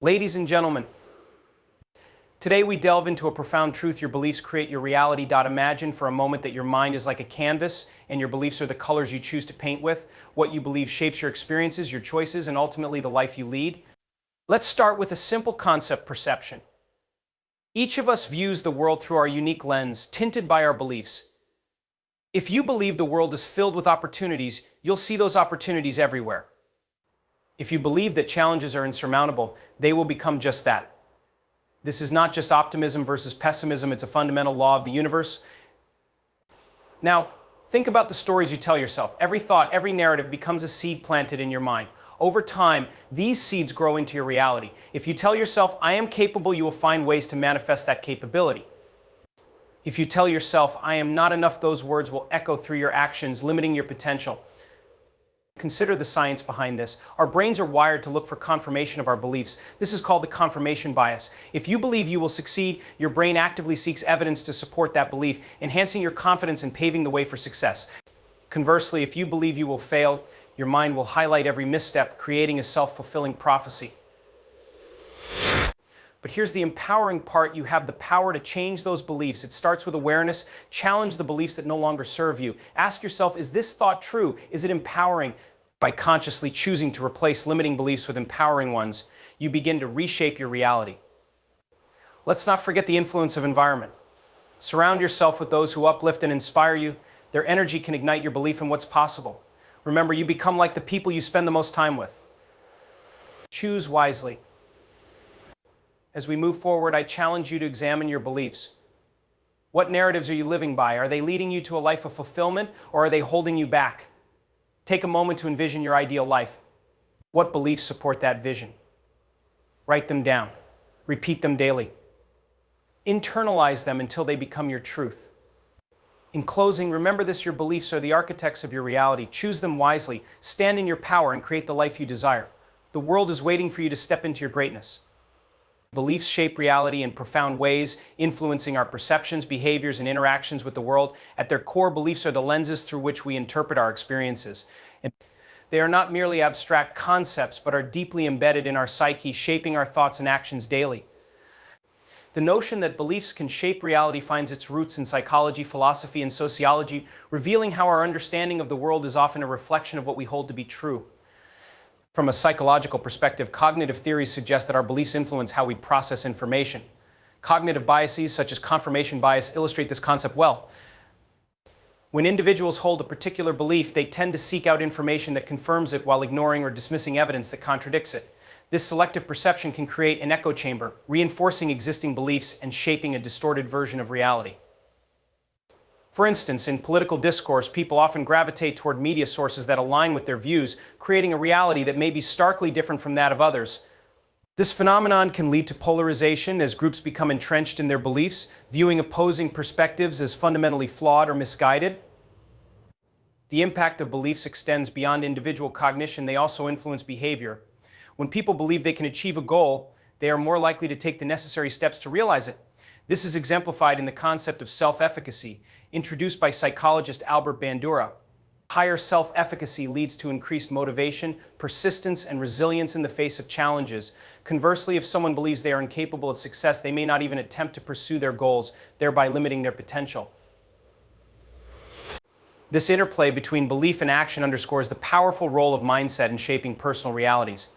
Ladies and gentlemen, today we delve into a profound truth: your beliefs create your reality. Imagine for a moment that your mind is like a canvas and your beliefs are the colors you choose to paint with. What you believe shapes your experiences, your choices, and ultimately the life you lead. Let's start with a simple concept: perception. Each of us views the world through our unique lens, tinted by our beliefs. If you believe the world is filled with opportunities, you'll see those opportunities everywhere. If you believe that challenges are insurmountable, they will become just that. This is not just optimism versus pessimism, it's a fundamental law of the universe. Now, think about the stories you tell yourself. Every thought, every narrative becomes a seed planted in your mind. Over time, these seeds grow into your reality. If you tell yourself, "I am capable," you will find ways to manifest that capability. If you tell yourself, "I am not enough," those words will echo through your actions, limiting your potential. Consider the science behind this. Our brains are wired to look for confirmation of our beliefs. This is called the confirmation bias. If you believe you will succeed, your brain actively seeks evidence to support that belief, enhancing your confidence and paving the way for success. Conversely, if you believe you will fail, your mind will highlight every misstep, creating a self-fulfilling prophecy. But here's the empowering part: you have the power to change those beliefs. It starts with awareness. Challenge the beliefs that no longer serve you. Ask yourself, is this thought true? Is it empowering? By consciously choosing to replace limiting beliefs with empowering ones, you begin to reshape your reality. Let's not forget the influence of environment. Surround yourself with those who uplift and inspire you. Their energy can ignite your belief in what's possible. Remember, you become like the people you spend the most time with. Choose wisely. As we move forward, I challenge you to examine your beliefs. What narratives are you living by? Are they leading you to a life of fulfillment, or are they holding you back? Take a moment to envision your ideal life. What beliefs support that vision? Write them down. Repeat them daily. Internalize them until they become your truth. In closing, remember this: your beliefs are the architects of your reality. Choose them wisely, stand in your power, and create the life you desire. The world is waiting for you to step into your greatness. Beliefs shape reality in profound ways, influencing our perceptions, behaviors, and interactions with the world. At their core, beliefs are the lenses through which we interpret our experiences. And they are not merely abstract concepts, but are deeply embedded in our psyche, shaping our thoughts and actions daily. The notion that beliefs can shape reality finds its roots in psychology, philosophy, and sociology, revealing how our understanding of the world is often a reflection of what we hold to be true. From a psychological perspective, cognitive theories suggest that our beliefs influence how we process information. Cognitive biases, such as confirmation bias, illustrate this concept well. When individuals hold a particular belief, they tend to seek out information that confirms it while ignoring or dismissing evidence that contradicts it. This selective perception can create an echo chamber, reinforcing existing beliefs and shaping a distorted version of reality. For instance, in political discourse, people often gravitate toward media sources that align with their views, creating a reality that may be starkly different from that of others. This phenomenon can lead to polarization as groups become entrenched in their beliefs, viewing opposing perspectives as fundamentally flawed or misguided. The impact of beliefs extends beyond individual cognition. They also influence behavior. When people believe they can achieve a goal, they are more likely to take the necessary steps to realize it. This is exemplified in the concept of self-efficacy, introduced by psychologist Albert Bandura. Higher self-efficacy leads to increased motivation, persistence, and resilience in the face of challenges. Conversely, if someone believes they are incapable of success, they may not even attempt to pursue their goals, thereby limiting their potential. This interplay between belief and action underscores the powerful role of mindset in shaping personal realities.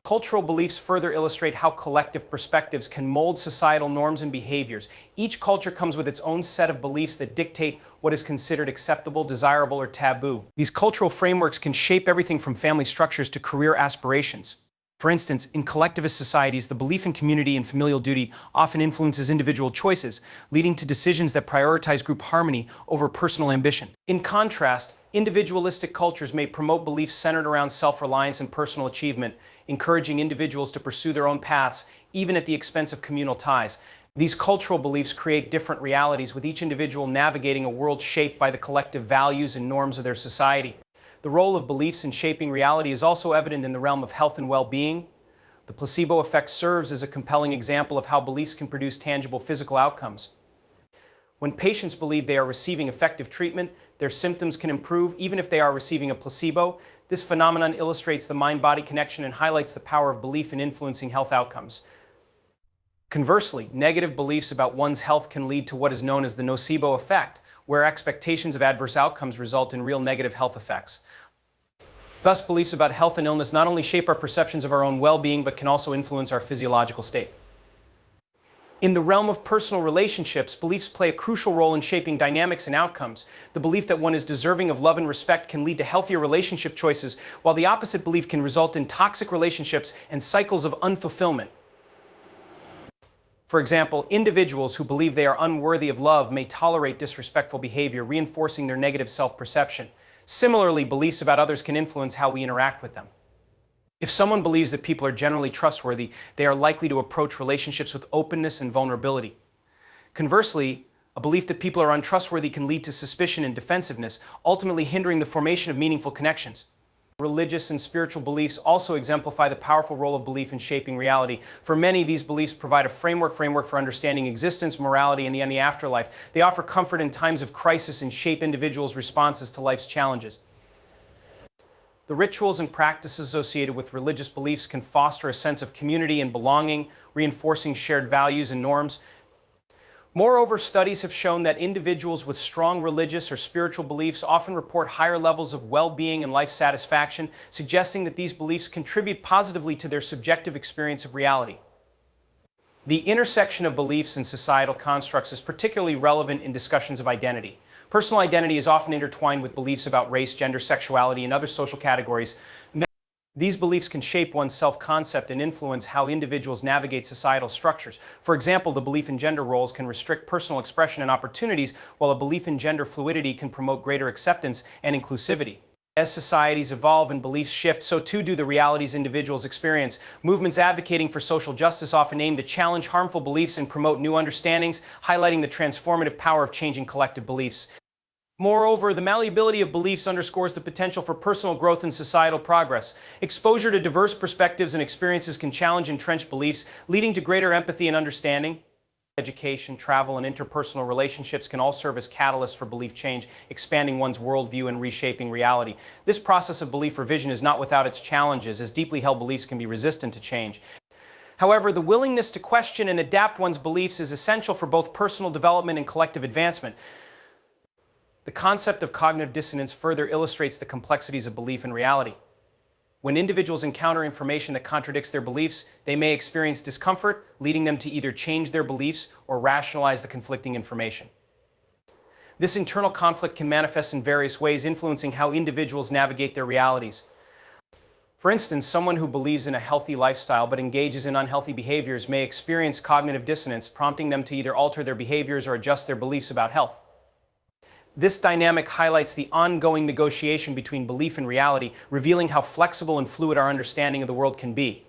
Cultural beliefs further illustrate how collective perspectives can mold societal norms and behaviors. Each culture comes with its own set of beliefs that dictate what is considered acceptable, desirable, or taboo. These cultural frameworks can shape everything from family structures to career aspirations. For instance, in collectivist societies, the belief in community and familial duty often influences individual choices, leading to decisions that prioritize group harmony over personal ambition. In contrast, individualistic cultures may promote beliefs centered around self-reliance and personal achievement, encouraging individuals to pursue their own paths, even at the expense of communal ties. These cultural beliefs create different realities, with each individual navigating a world shaped by the collective values and norms of their society. The role of beliefs in shaping reality is also evident in the realm of health and well-being. The placebo effect serves as a compelling example of how beliefs can produce tangible physical outcomes. When patients believe they are receiving effective treatment, their symptoms can improve even if they are receiving a placebo. This phenomenon illustrates the mind-body connection and highlights the power of belief in influencing health outcomes. Conversely, negative beliefs about one's health can lead to what is known as the nocebo effect, where expectations of adverse outcomes result in real negative health effects. Thus, beliefs about health and illness not only shape our perceptions of our own well-being, but can also influence our physiological state. In the realm of personal relationships, beliefs play a crucial role in shaping dynamics and outcomes. The belief that one is deserving of love and respect can lead to healthier relationship choices, while the opposite belief can result in toxic relationships and cycles of unfulfillment. For example, individuals who believe they are unworthy of love may tolerate disrespectful behavior, reinforcing their negative self-perception. Similarly, beliefs about others can influence how we interact with them. If someone believes that people are generally trustworthy, they are likely to approach relationships with openness and vulnerability. Conversely, a belief that people are untrustworthy can lead to suspicion and defensiveness, ultimately hindering the formation of meaningful connections. Religious and spiritual beliefs also exemplify the powerful role of belief in shaping reality. For many, these beliefs provide a framework for understanding existence, morality, and the afterlife. They offer comfort in times of crisis and shape individuals' responses to life's challenges. The rituals and practices associated with religious beliefs can foster a sense of community and belonging, reinforcing shared values and norms. Moreover, studies have shown that individuals with strong religious or spiritual beliefs often report higher levels of well-being and life satisfaction, suggesting that these beliefs contribute positively to their subjective experience of reality. The intersection of beliefs and societal constructs is particularly relevant in discussions of identity. Personal identity is often intertwined with beliefs about race, gender, sexuality, and other social categories. These beliefs can shape one's self-concept and influence how individuals navigate societal structures. For example, the belief in gender roles can restrict personal expression and opportunities, while a belief in gender fluidity can promote greater acceptance and inclusivity. As societies evolve and beliefs shift, so too do the realities individuals experience. Movements advocating for social justice often aim to challenge harmful beliefs and promote new understandings, highlighting the transformative power of changing collective beliefs. Moreover, the malleability of beliefs underscores the potential for personal growth and societal progress. Exposure to diverse perspectives and experiences can challenge entrenched beliefs, leading to greater empathy and understanding. Education, travel, and interpersonal relationships can all serve as catalysts for belief change, expanding one's worldview and reshaping reality. This process of belief revision is not without its challenges, as deeply held beliefs can be resistant to change. However, the willingness to question and adapt one's beliefs is essential for both personal development and collective advancement. The concept of cognitive dissonance further illustrates the complexities of belief and reality. When individuals encounter information that contradicts their beliefs, they may experience discomfort, leading them to either change their beliefs or rationalize the conflicting information. This internal conflict can manifest in various ways, influencing how individuals navigate their realities. For instance, someone who believes in a healthy lifestyle but engages in unhealthy behaviors may experience cognitive dissonance, prompting them to either alter their behaviors or adjust their beliefs about health. This dynamic highlights the ongoing negotiation between belief and reality, revealing how flexible and fluid our understanding of the world can be.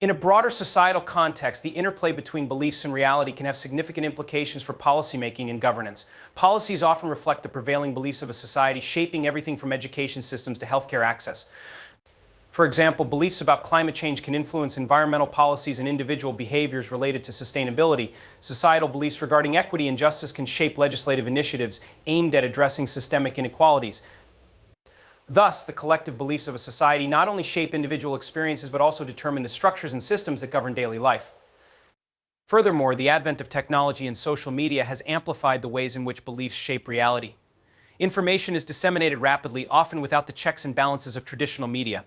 In a broader societal context, the interplay between beliefs and reality can have significant implications for policymaking and governance. Policies often reflect the prevailing beliefs of a society, shaping everything from education systems to healthcare access. For example, beliefs about climate change can influence environmental policies and individual behaviors related to sustainability. Societal beliefs regarding equity and justice can shape legislative initiatives aimed at addressing systemic inequalities. Thus, the collective beliefs of a society not only shape individual experiences but also determine the structures and systems that govern daily life. Furthermore, the advent of technology and social media has amplified the ways in which beliefs shape reality. Information is disseminated rapidly, often without the checks and balances of traditional media.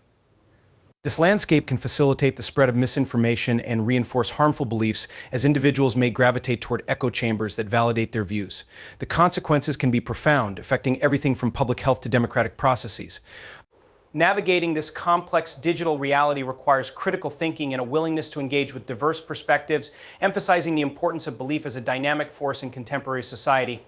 This landscape can facilitate the spread of misinformation and reinforce harmful beliefs, as individuals may gravitate toward echo chambers that validate their views. The consequences can be profound, affecting everything from public health to democratic processes. Navigating this complex digital reality requires critical thinking and a willingness to engage with diverse perspectives, emphasizing the importance of belief as a dynamic force in contemporary society.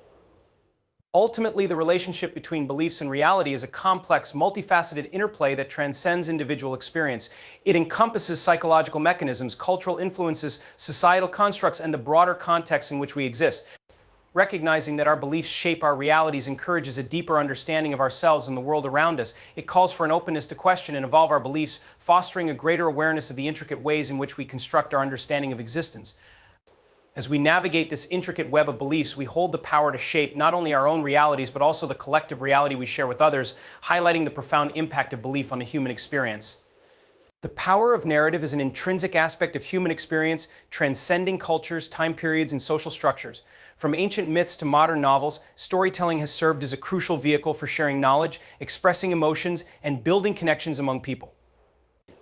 Ultimately, the relationship between beliefs and reality is a complex, multifaceted interplay that transcends individual experience. It encompasses psychological mechanisms, cultural influences, societal constructs, and the broader context in which we exist. Recognizing that our beliefs shape our realities encourages a deeper understanding of ourselves and the world around us. It calls for an openness to question and evolve our beliefs, fostering a greater awareness of the intricate ways in which we construct our understanding of existence. As we navigate this intricate web of beliefs, we hold the power to shape not only our own realities, but also the collective reality we share with others, highlighting the profound impact of belief on the human experience. The power of narrative is an intrinsic aspect of human experience, transcending cultures, time periods, and social structures. From ancient myths to modern novels, storytelling has served as a crucial vehicle for sharing knowledge, expressing emotions, and building connections among people.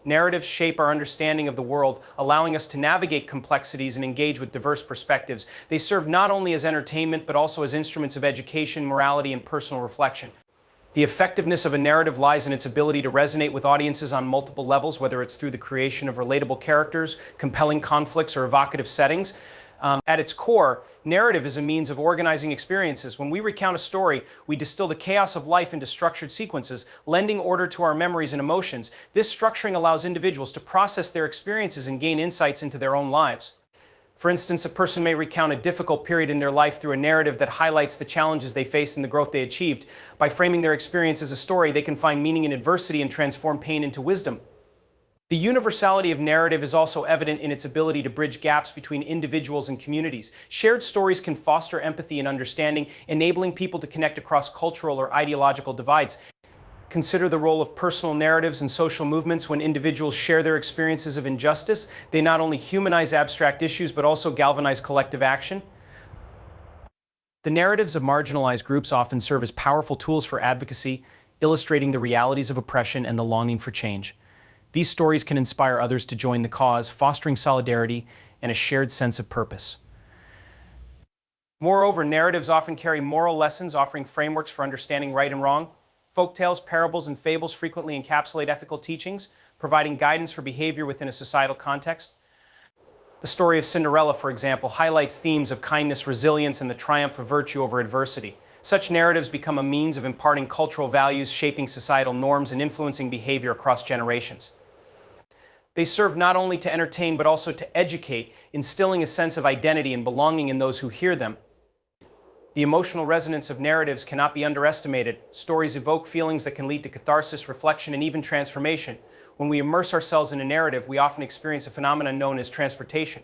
Narratives shape our understanding of the world, allowing us to navigate complexities and engage with diverse perspectives. They serve not only as entertainment, but also as instruments of education, morality, and personal reflection. The effectiveness of a narrative lies in its ability to resonate with audiences on multiple levels, whether it's through the creation of relatable characters, compelling conflicts, or evocative settings. At its core, narrative is a means of organizing experiences. When we recount a story, we distill the chaos of life into structured sequences, lending order to our memories and emotions. This structuring allows individuals to process their experiences and gain insights into their own lives. For instance, a person may recount a difficult period in their life through a narrative that highlights the challenges they faced and the growth they achieved. By framing their experience as a story, they can find meaning in adversity and transform pain into wisdom. The universality of narrative is also evident in its ability to bridge gaps between individuals and communities. Shared stories can foster empathy and understanding, enabling people to connect across cultural or ideological divides. Consider the role of personal narratives and social movements. When individuals share their experiences of injustice, they not only humanize abstract issues, but also galvanize collective action. The narratives of marginalized groups often serve as powerful tools for advocacy, illustrating the realities of oppression and the longing for change. These stories can inspire others to join the cause, fostering solidarity and a shared sense of purpose. Moreover, narratives often carry moral lessons, offering frameworks for understanding right and wrong. Folktales, parables, and fables frequently encapsulate ethical teachings, providing guidance for behavior within a societal context. The story of Cinderella, for example, highlights themes of kindness, resilience, and the triumph of virtue over adversity. Such narratives become a means of imparting cultural values, shaping societal norms, and influencing behavior across generations. They serve not only to entertain, but also to educate, instilling a sense of identity and belonging in those who hear them. The emotional resonance of narratives cannot be underestimated. Stories evoke feelings that can lead to catharsis, reflection, and even transformation. When we immerse ourselves in a narrative, we often experience a phenomenon known as transportation,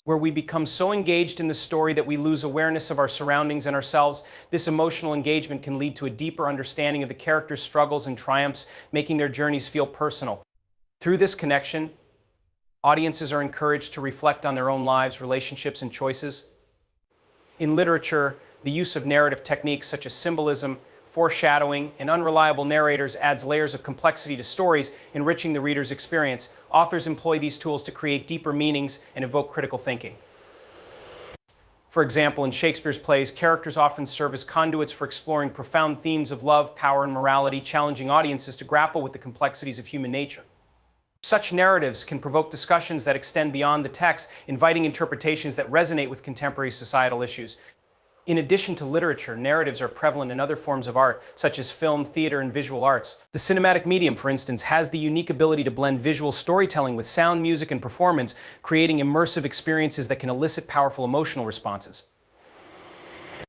where we become so engaged in the story that we lose awareness of our surroundings and ourselves. This emotional engagement can lead to a deeper understanding of the characters' struggles and triumphs, making their journeys feel personal. Through this connection, audiences are encouraged to reflect on their own lives, relationships, and choices. In literature, the use of narrative techniques such as symbolism, foreshadowing, and unreliable narrators adds layers of complexity to stories, enriching the reader's experience. Authors employ these tools to create deeper meanings and evoke critical thinking. For example, in Shakespeare's plays, characters often serve as conduits for exploring profound themes of love, power, and morality, challenging audiences to grapple with the complexities of human nature. Such narratives can provoke discussions that extend beyond the text, inviting interpretations that resonate with contemporary societal issues. In addition to literature, narratives are prevalent in other forms of art, such as film, theater, and visual arts. The cinematic medium, for instance, has the unique ability to blend visual storytelling with sound, music, and performance, creating immersive experiences that can elicit powerful emotional responses.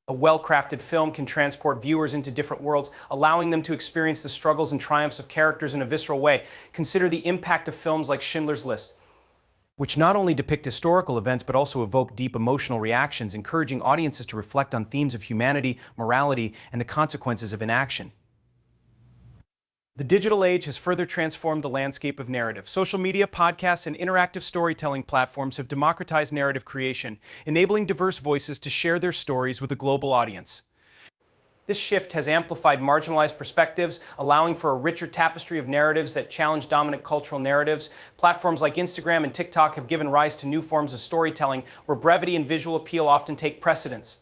A well-crafted film can transport viewers into different worlds, allowing them to experience the struggles and triumphs of characters in a visceral way. Consider the impact of films like Schindler's List, which not only depict historical events but also evoke deep emotional reactions, encouraging audiences to reflect on themes of humanity, morality, and the consequences of inaction. The digital age has further transformed the landscape of narrative. Social media, podcasts, and interactive storytelling platforms have democratized narrative creation, enabling diverse voices to share their stories with a global audience. This shift has amplified marginalized perspectives, allowing for a richer tapestry of narratives that challenge dominant cultural narratives. Platforms like Instagram and TikTok have given rise to new forms of storytelling, where brevity and visual appeal often take precedence.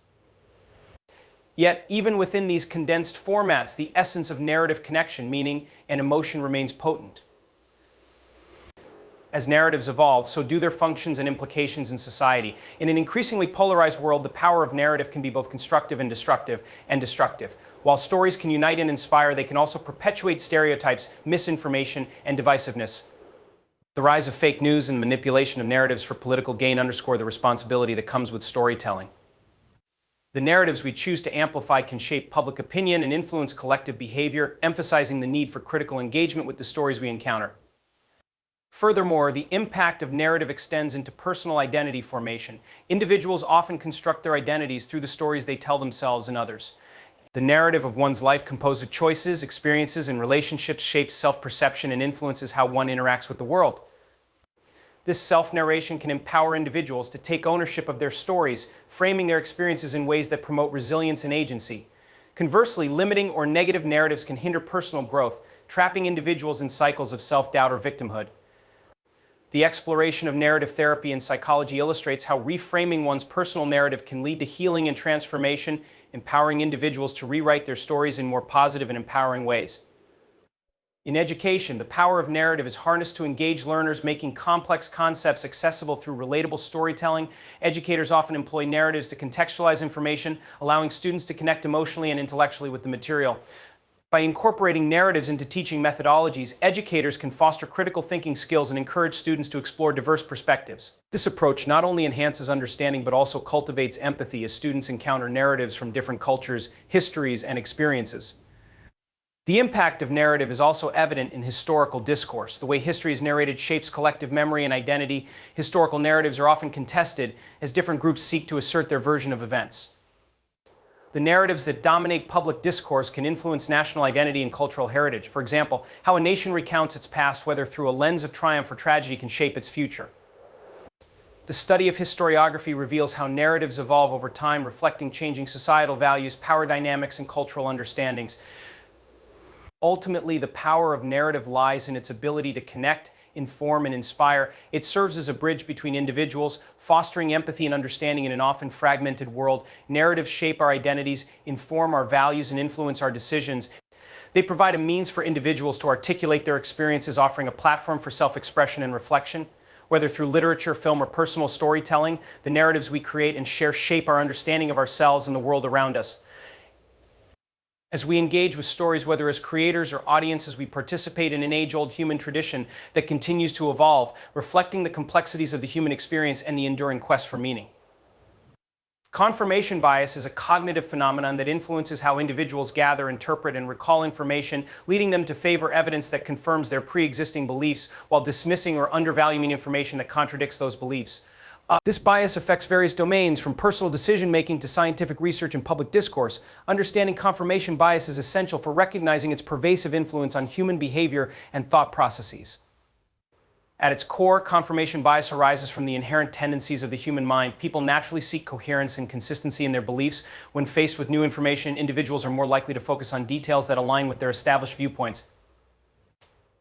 Yet, even within these condensed formats, the essence of narrative connection, meaning, and emotion remains potent. As narratives evolve, so do their functions and implications in society. In an increasingly polarized world, the power of narrative can be both constructive and destructive. While stories can unite and inspire, they can also perpetuate stereotypes, misinformation, and divisiveness. The rise of fake news and manipulation of narratives for political gain underscore the responsibility that comes with storytelling. The narratives we choose to amplify can shape public opinion and influence collective behavior, emphasizing the need for critical engagement with the stories we encounter. Furthermore, the impact of narrative extends into personal identity formation. Individuals often construct their identities through the stories they tell themselves and others. The narrative of one's life, composed of choices, experiences, and relationships, shapes self-perception and influences how one interacts with the world. This self-narration can empower individuals to take ownership of their stories, framing their experiences in ways that promote resilience and agency. Conversely, limiting or negative narratives can hinder personal growth, trapping individuals in cycles of self-doubt or victimhood. The exploration of narrative therapy in psychology illustrates how reframing one's personal narrative can lead to healing and transformation, empowering individuals to rewrite their stories in more positive and empowering ways. In education, the power of narrative is harnessed to engage learners, making complex concepts accessible through relatable storytelling. Educators often employ narratives to contextualize information, allowing students to connect emotionally and intellectually with the material. By incorporating narratives into teaching methodologies, educators can foster critical thinking skills and encourage students to explore diverse perspectives. This approach not only enhances understanding but also cultivates empathy as students encounter narratives from different cultures, histories, and experiences. The impact of narrative is also evident in historical discourse. The way history is narrated shapes collective memory and identity. Historical narratives are often contested as different groups seek to assert their version of events. The narratives that dominate public discourse can influence national identity and cultural heritage. For example, how a nation recounts its past, whether through a lens of triumph or tragedy, can shape its future. The study of historiography reveals how narratives evolve over time, reflecting changing societal values, power dynamics, and cultural understandings. Ultimately, the power of narrative lies in its ability to connect, inform, and inspire. It serves as a bridge between individuals, fostering empathy and understanding in an often fragmented world. Narratives shape our identities, inform our values, and influence our decisions. They provide a means for individuals to articulate their experiences, offering a platform for self-expression and reflection. Whether through literature, film, or personal storytelling, the narratives we create and share shape our understanding of ourselves and the world around us. As we engage with stories, whether as creators or audiences, we participate in an age-old human tradition that continues to evolve, reflecting the complexities of the human experience and the enduring quest for meaning. Confirmation bias is a cognitive phenomenon that influences how individuals gather, interpret, and recall information, leading them to favor evidence that confirms their pre-existing beliefs while dismissing or undervaluing information that contradicts those beliefs. This bias affects various domains, from personal decision-making to scientific research and public discourse. Understanding confirmation bias is essential for recognizing its pervasive influence on human behavior and thought processes. At its core, confirmation bias arises from the inherent tendencies of the human mind. People naturally seek coherence and consistency in their beliefs. When faced with new information, individuals are more likely to focus on details that align with their established viewpoints.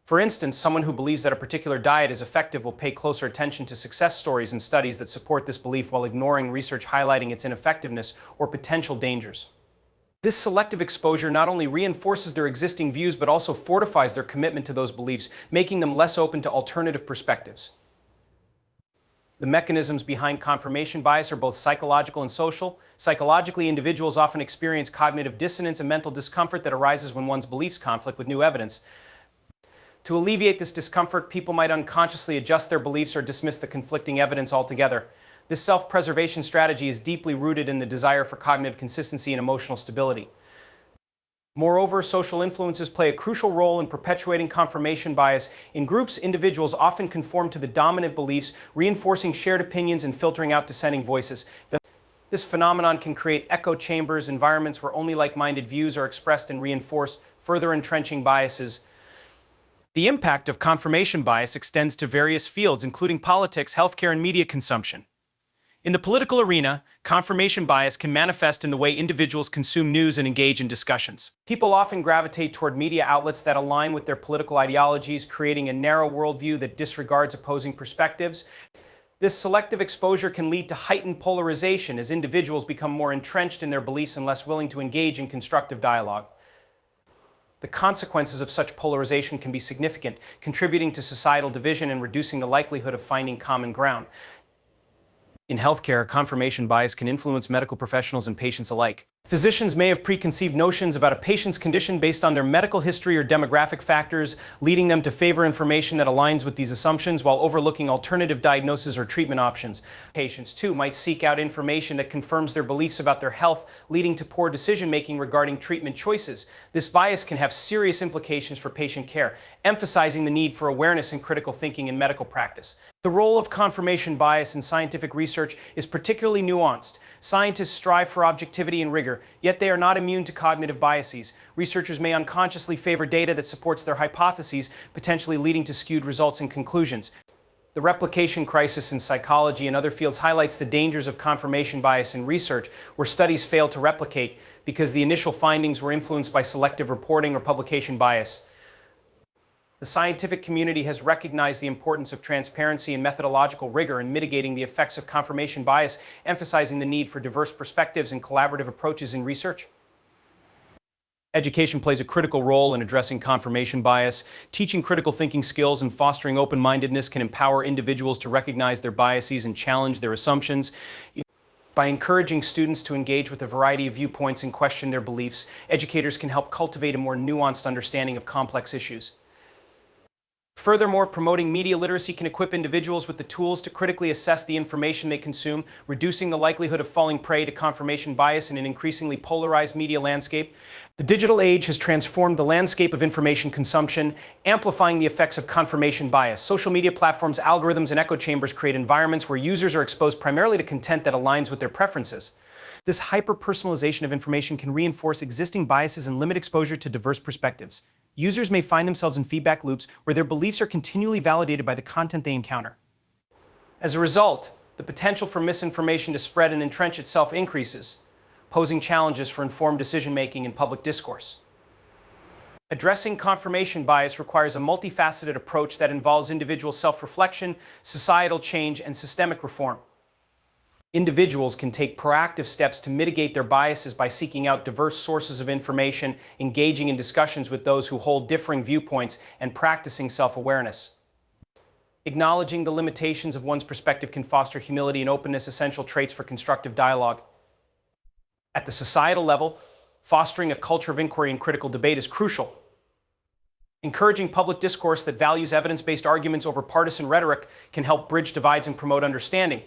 For instance, someone who believes that a particular diet is effective will pay closer attention to success stories and studies that support this belief while ignoring research highlighting its ineffectiveness or potential dangers. This selective exposure not only reinforces their existing views but also fortifies their commitment to those beliefs, making them less open to alternative perspectives. The mechanisms behind confirmation bias are both psychological and social. Psychologically, individuals often experience cognitive dissonance and mental discomfort that arises when one's beliefs conflict with new evidence. To alleviate this discomfort, people might unconsciously adjust their beliefs or dismiss the conflicting evidence altogether. This self-preservation strategy is deeply rooted in the desire for cognitive consistency and emotional stability. Moreover, social influences play a crucial role in perpetuating confirmation bias. In groups, individuals often conform to the dominant beliefs, reinforcing shared opinions and filtering out dissenting voices. This phenomenon can create echo chambers, environments where only like-minded views are expressed and reinforced, further entrenching biases. The impact of confirmation bias extends to various fields, including politics, healthcare, and media consumption. In the political arena, confirmation bias can manifest in the way individuals consume news and engage in discussions. People often gravitate toward media outlets that align with their political ideologies, creating a narrow worldview that disregards opposing perspectives. This selective exposure can lead to heightened polarization as individuals become more entrenched in their beliefs and less willing to engage in constructive dialogue. The consequences of such polarization can be significant, contributing to societal division and reducing the likelihood of finding common ground. In healthcare, confirmation bias can influence medical professionals and patients alike. Physicians may have preconceived notions about a patient's condition based on their medical history or demographic factors, leading them to favor information that aligns with these assumptions while overlooking alternative diagnosis or treatment options. Patients, too, might seek out information that confirms their beliefs about their health, leading to poor decision-making regarding treatment choices. This bias can have serious implications for patient care, emphasizing the need for awareness and critical thinking in medical practice. The role of confirmation bias in scientific research is particularly nuanced. Scientists strive for objectivity and rigor, yet they are not immune to cognitive biases. Researchers may unconsciously favor data that supports their hypotheses, potentially leading to skewed results and conclusions. The replication crisis in psychology and other fields highlights the dangers of confirmation bias in research, where studies fail to replicate because the initial findings were influenced by selective reporting or publication bias. The scientific community has recognized the importance of transparency and methodological rigor in mitigating the effects of confirmation bias, emphasizing the need for diverse perspectives and collaborative approaches in research. Education plays a critical role in addressing confirmation bias. Teaching critical thinking skills and fostering open-mindedness can empower individuals to recognize their biases and challenge their assumptions. By encouraging students to engage with a variety of viewpoints and question their beliefs, educators can help cultivate a more nuanced understanding of complex issues. Furthermore, promoting media literacy can equip individuals with the tools to critically assess the information they consume, reducing the likelihood of falling prey to confirmation bias in an increasingly polarized media landscape. The digital age has transformed the landscape of information consumption, amplifying the effects of confirmation bias. Social media platforms, algorithms, and echo chambers create environments where users are exposed primarily to content that aligns with their preferences. This hyper-personalization of information can reinforce existing biases and limit exposure to diverse perspectives. Users may find themselves in feedback loops where their beliefs are continually validated by the content they encounter. As a result, the potential for misinformation to spread and entrench itself increases, posing challenges for informed decision-making in public discourse. Addressing confirmation bias requires a multifaceted approach that involves individual self-reflection, societal change, and systemic reform. Individuals can take proactive steps to mitigate their biases by seeking out diverse sources of information, engaging in discussions with those who hold differing viewpoints, and practicing self-awareness. Acknowledging the limitations of one's perspective can foster humility and openness, essential traits for constructive dialogue. At the societal level, fostering a culture of inquiry and critical debate is crucial. Encouraging public discourse that values evidence-based arguments over partisan rhetoric can help bridge divides and promote understanding.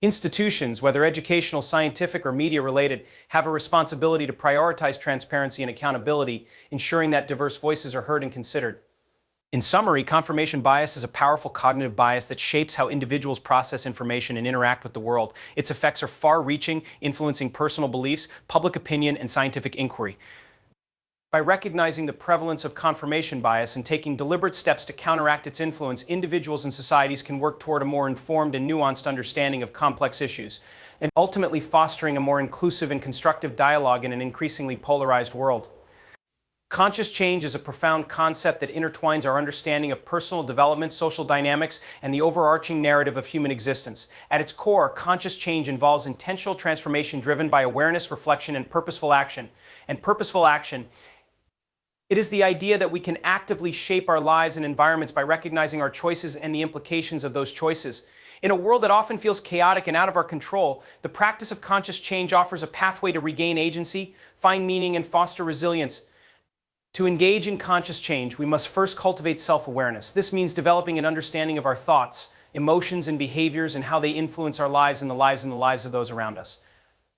Institutions, whether educational, scientific, or media-related, have a responsibility to prioritize transparency and accountability, ensuring that diverse voices are heard and considered. In summary, confirmation bias is a powerful cognitive bias that shapes how individuals process information and interact with the world. Its effects are far-reaching, influencing personal beliefs, public opinion, and scientific inquiry. By recognizing the prevalence of confirmation bias and taking deliberate steps to counteract its influence, individuals and societies can work toward a more informed and nuanced understanding of complex issues, and ultimately fostering a more inclusive and constructive dialogue in an increasingly polarized world. Conscious change is a profound concept that intertwines our understanding of personal development, social dynamics, and the overarching narrative of human existence. At its core, conscious change involves intentional transformation driven by awareness, reflection, and purposeful action. It is the idea that we can actively shape our lives and environments by recognizing our choices and the implications of those choices. In a world that often feels chaotic and out of our control, the practice of conscious change offers a pathway to regain agency, find meaning, and foster resilience. To engage in conscious change, we must first cultivate self-awareness. This means developing an understanding of our thoughts, emotions, and behaviors and how they influence our lives and the lives of those around us.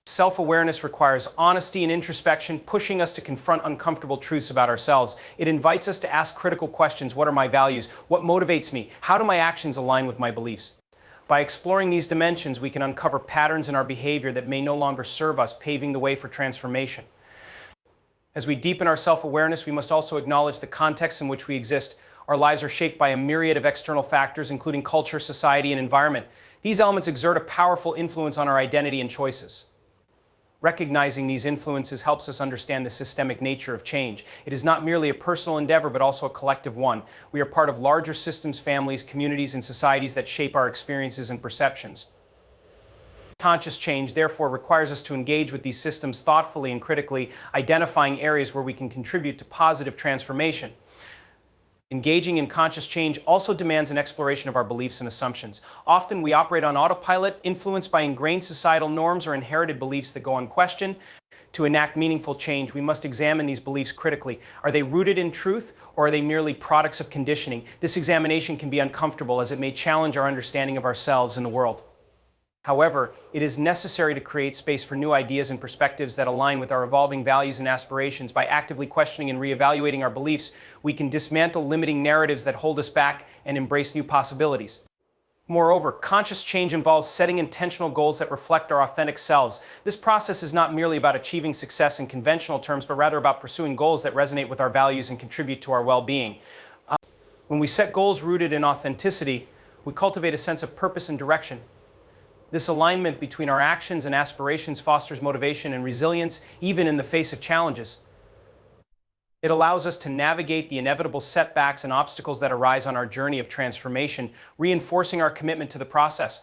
Self-awareness requires honesty and introspection, pushing us to confront uncomfortable truths about ourselves. It invites us to ask critical questions. What are my values? What motivates me? How do my actions align with my beliefs? By exploring these dimensions, we can uncover patterns in our behavior that may no longer serve us, paving the way for transformation. As we deepen our self-awareness, we must also acknowledge the context in which we exist. Our lives are shaped by a myriad of external factors, including culture, society, and environment. These elements exert a powerful influence on our identity and choices. Recognizing these influences helps us understand the systemic nature of change. It is not merely a personal endeavor, but also a collective one. We are part of larger systems, families, communities, and societies that shape our experiences and perceptions. Conscious change, therefore, requires us to engage with these systems thoughtfully and critically, identifying areas where we can contribute to positive transformation. Engaging in conscious change also demands an exploration of our beliefs and assumptions. Often we operate on autopilot, influenced by ingrained societal norms or inherited beliefs that go unquestioned. To enact meaningful change, we must examine these beliefs critically. Are they rooted in truth, or are they merely products of conditioning? This examination can be uncomfortable, as it may challenge our understanding of ourselves and the world. However, it is necessary to create space for new ideas and perspectives that align with our evolving values and aspirations. By actively questioning and reevaluating our beliefs, we can dismantle limiting narratives that hold us back and embrace new possibilities. Moreover, conscious change involves setting intentional goals that reflect our authentic selves. This process is not merely about achieving success in conventional terms, but rather about pursuing goals that resonate with our values and contribute to our well-being. When we set goals rooted in authenticity, we cultivate a sense of purpose and direction. This alignment between our actions and aspirations fosters motivation and resilience, even in the face of challenges. It allows us to navigate the inevitable setbacks and obstacles that arise on our journey of transformation, reinforcing our commitment to the process.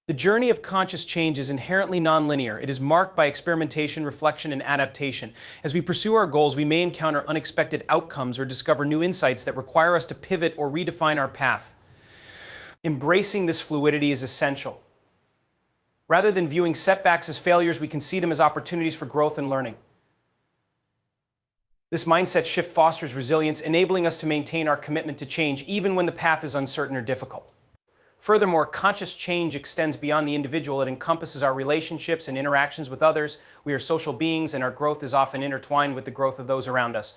The journey of conscious change is inherently nonlinear. It is marked by experimentation, reflection, and adaptation. As we pursue our goals, we may encounter unexpected outcomes or discover new insights that require us to pivot or redefine our path. Embracing this fluidity is essential. Rather than viewing setbacks as failures, we can see them as opportunities for growth and learning. This mindset shift fosters resilience, enabling us to maintain our commitment to change even when the path is uncertain or difficult. Furthermore, conscious change extends beyond the individual. It encompasses our relationships and interactions with others. We are social beings, and our growth is often intertwined with the growth of those around us.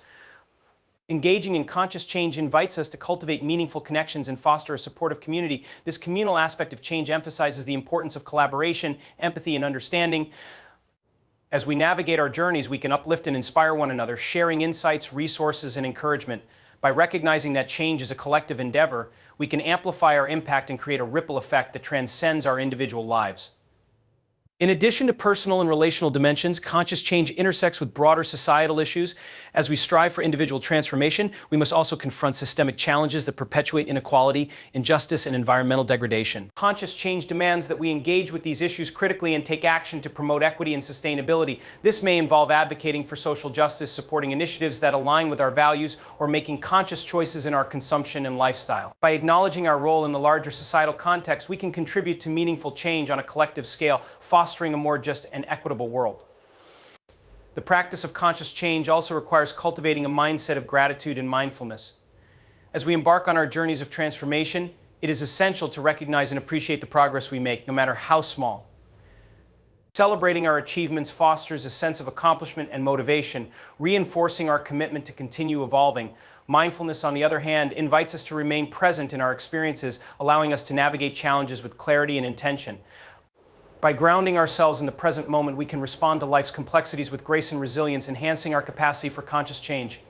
Engaging in conscious change invites us to cultivate meaningful connections and foster a supportive community. This communal aspect of change emphasizes the importance of collaboration, empathy, and understanding. As we navigate our journeys, we can uplift and inspire one another, sharing insights, resources, and encouragement. By recognizing that change is a collective endeavor, we can amplify our impact and create a ripple effect that transcends our individual lives. In addition to personal and relational dimensions, conscious change intersects with broader societal issues. As we strive for individual transformation, we must also confront systemic challenges that perpetuate inequality, injustice, and environmental degradation. Conscious change demands that we engage with these issues critically and take action to promote equity and sustainability. This may involve advocating for social justice, supporting initiatives that align with our values, or making conscious choices in our consumption and lifestyle. By acknowledging our role in the larger societal context, we can contribute to meaningful change on a collective scale, fostering a more just and equitable world. The practice of conscious change also requires cultivating a mindset of gratitude and mindfulness. As we embark on our journeys of transformation, it is essential to recognize and appreciate the progress we make, no matter how small. Celebrating our achievements fosters a sense of accomplishment and motivation, reinforcing our commitment to continue evolving. Mindfulness, on the other hand, invites us to remain present in our experiences, allowing us to navigate challenges with clarity and intention. By grounding ourselves in the present moment, we can respond to life's complexities with grace and resilience, enhancing our capacity for conscious change.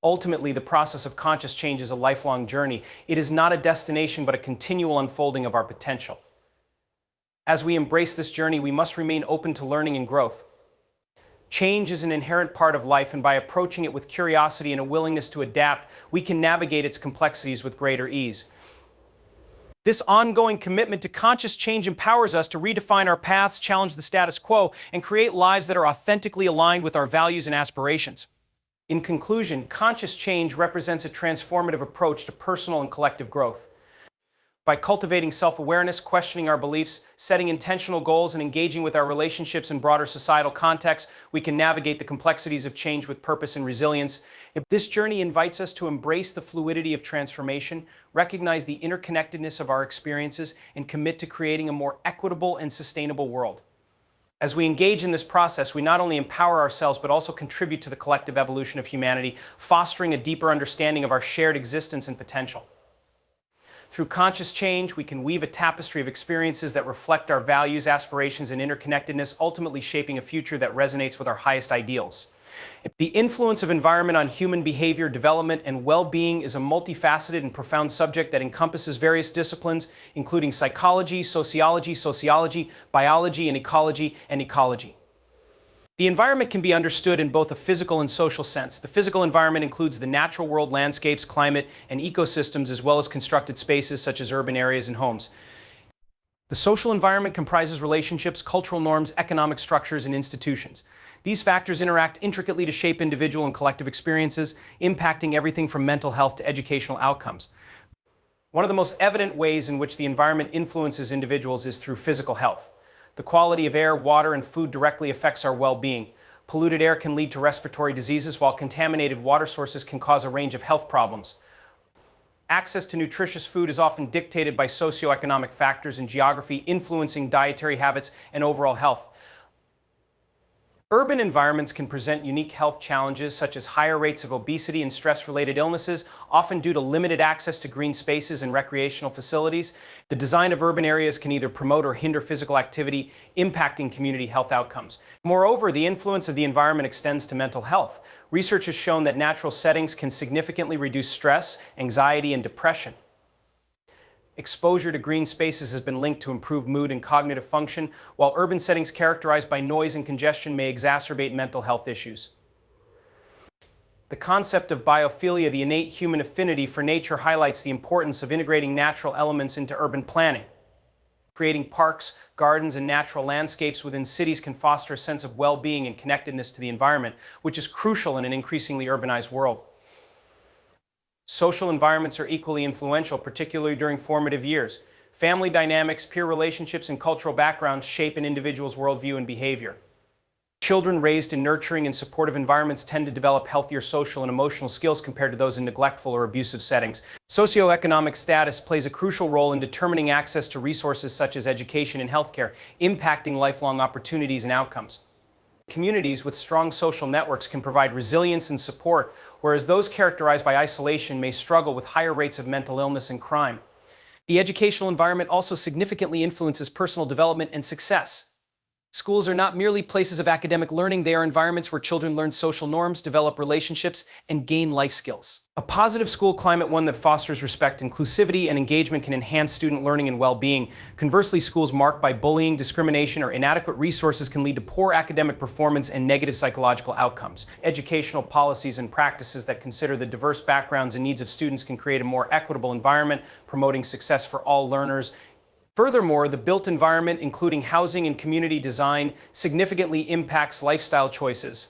Ultimately, the process of conscious change is a lifelong journey. It is not a destination, but a continual unfolding of our potential. As we embrace this journey, we must remain open to learning and growth. Change is an inherent part of life, and by approaching it with curiosity and a willingness to adapt, we can navigate its complexities with greater ease. This ongoing commitment to conscious change empowers us to redefine our paths, challenge the status quo, and create lives that are authentically aligned with our values and aspirations. In conclusion, conscious change represents a transformative approach to personal and collective growth. By cultivating self-awareness, questioning our beliefs, setting intentional goals, and engaging with our relationships in broader societal contexts, we can navigate the complexities of change with purpose and resilience. This journey invites us to embrace the fluidity of transformation, recognize the interconnectedness of our experiences, and commit to creating a more equitable and sustainable world. As we engage in this process, we not only empower ourselves, but also contribute to the collective evolution of humanity, fostering a deeper understanding of our shared existence and potential. Through conscious change, we can weave a tapestry of experiences that reflect our values, aspirations, and interconnectedness, ultimately shaping a future that resonates with our highest ideals. The influence of environment on human behavior, development, and well-being is a multifaceted and profound subject that encompasses various disciplines, including psychology, sociology, biology, and ecology. The environment can be understood in both a physical and social sense. The physical environment includes the natural world landscapes, climate, and ecosystems, as well as constructed spaces such as urban areas and homes. The social environment comprises relationships, cultural norms, economic structures, and institutions. These factors interact intricately to shape individual and collective experiences, impacting everything from mental health to educational outcomes. One of the most evident ways in which the environment influences individuals is through physical health. The quality of air, water, and food directly affects our well-being. Polluted air can lead to respiratory diseases, while contaminated water sources can cause a range of health problems. Access to nutritious food is often dictated by socioeconomic factors and geography, influencing dietary habits and overall health. Urban environments can present unique health challenges such as higher rates of obesity and stress-related illnesses, often due to limited access to green spaces and recreational facilities. The design of urban areas can either promote or hinder physical activity, impacting community health outcomes. Moreover, the influence of the environment extends to mental health. Research has shown that natural settings can significantly reduce stress, anxiety, and depression. Exposure to green spaces has been linked to improved mood and cognitive function, while urban settings characterized by noise and congestion may exacerbate mental health issues. The concept of biophilia, the innate human affinity for nature, highlights the importance of integrating natural elements into urban planning. Creating parks, gardens, and natural landscapes within cities can foster a sense of well-being and connectedness to the environment, which is crucial in an increasingly urbanized world. Social environments are equally influential, particularly during formative years. Family dynamics, peer relationships, and cultural backgrounds shape an individual's worldview and behavior. Children raised in nurturing and supportive environments tend to develop healthier social and emotional skills compared to those in neglectful or abusive settings. Socioeconomic status plays a crucial role in determining access to resources such as education and healthcare, impacting lifelong opportunities and outcomes. Communities with strong social networks can provide resilience and support, whereas those characterized by isolation may struggle with higher rates of mental illness and crime. The educational environment also significantly influences personal development and success. Schools are not merely places of academic learning, they are environments where children learn social norms, develop relationships, and gain life skills. A positive school climate, one that fosters respect, inclusivity, and engagement, can enhance student learning and well-being. Conversely, schools marked by bullying, discrimination, or inadequate resources can lead to poor academic performance and negative psychological outcomes. Educational policies and practices that consider the diverse backgrounds and needs of students can create a more equitable environment, promoting success for all learners. Furthermore, the built environment, including housing and community design, significantly impacts lifestyle choices.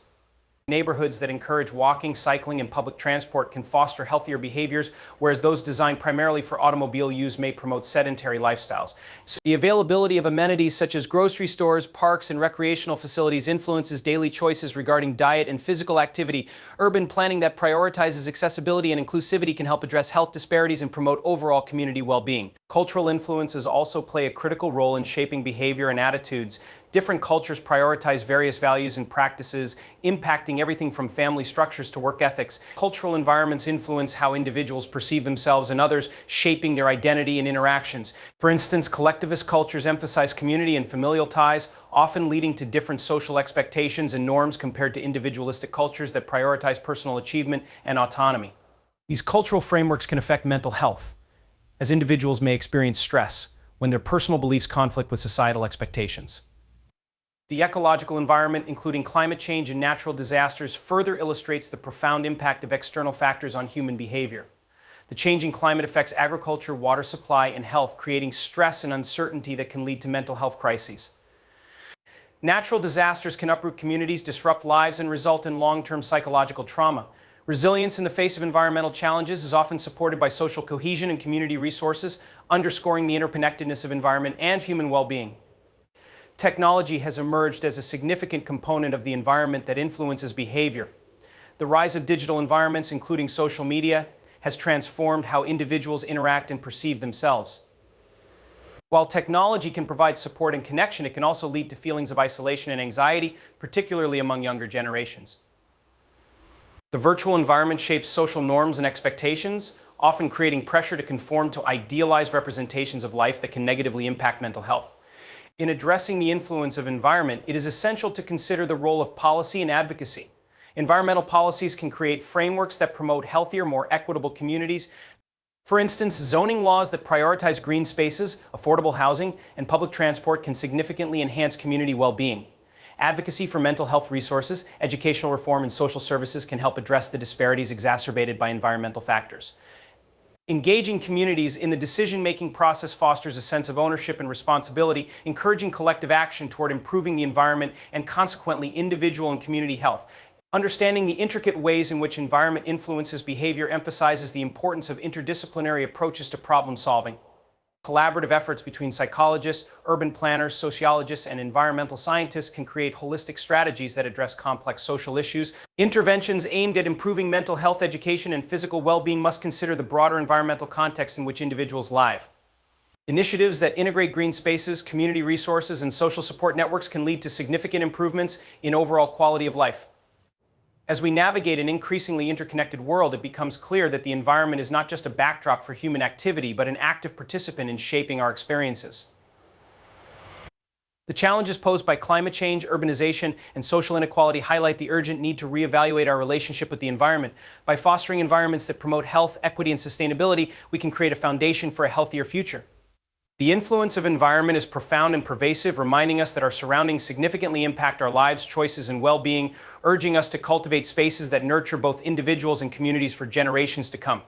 Neighborhoods that encourage walking, cycling, and public transport can foster healthier behaviors, whereas those designed primarily for automobile use may promote sedentary lifestyles. So the availability of amenities such as grocery stores, parks, and recreational facilities influences daily choices regarding diet and physical activity. Urban planning that prioritizes accessibility and inclusivity can help address health disparities and promote overall community well-being. Cultural influences also play a critical role in shaping behavior and attitudes. Different cultures prioritize various values and practices, impacting everything from family structures to work ethics. Cultural environments influence how individuals perceive themselves and others, shaping their identity and interactions. For instance, collectivist cultures emphasize community and familial ties, often leading to different social expectations and norms compared to individualistic cultures that prioritize personal achievement and autonomy. These cultural frameworks can affect mental health, as individuals may experience stress when their personal beliefs conflict with societal expectations. The ecological environment, including climate change and natural disasters, further illustrates the profound impact of external factors on human behavior. The changing climate affects agriculture, water supply, and health, creating stress and uncertainty that can lead to mental health crises. Natural disasters can uproot communities, disrupt lives, and result in long-term psychological trauma. Resilience in the face of environmental challenges is often supported by social cohesion and community resources, underscoring the interconnectedness of environment and human well-being. Technology has emerged as a significant component of the environment that influences behavior. The rise of digital environments, including social media, has transformed how individuals interact and perceive themselves. While technology can provide support and connection, it can also lead to feelings of isolation and anxiety, particularly among younger generations. The virtual environment shapes social norms and expectations, often creating pressure to conform to idealized representations of life that can negatively impact mental health. In addressing the influence of environment, it is essential to consider the role of policy and advocacy. Environmental policies can create frameworks that promote healthier, more equitable communities. For instance, zoning laws that prioritize green spaces, affordable housing, and public transport can significantly enhance community well-being. Advocacy for mental health resources, educational reform, and social services can help address the disparities exacerbated by environmental factors. Engaging communities in the decision-making process fosters a sense of ownership and responsibility, encouraging collective action toward improving the environment and consequently individual and community health. Understanding the intricate ways in which environment influences behavior emphasizes the importance of interdisciplinary approaches to problem solving. Collaborative efforts between psychologists, urban planners, sociologists, and environmental scientists can create holistic strategies that address complex social issues. Interventions aimed at improving mental health education and physical well-being must consider the broader environmental context in which individuals live. Initiatives that integrate green spaces, community resources, and social support networks can lead to significant improvements in overall quality of life. As we navigate an increasingly interconnected world, it becomes clear that the environment is not just a backdrop for human activity, but an active participant in shaping our experiences. The challenges posed by climate change, urbanization, and social inequality highlight the urgent need to reevaluate our relationship with the environment. By fostering environments that promote health, equity, and sustainability, we can create a foundation for a healthier future. The influence of environment is profound and pervasive, reminding us that our surroundings significantly impact our lives, choices, and well-being, urging us to cultivate spaces that nurture both individuals and communities for generations to come.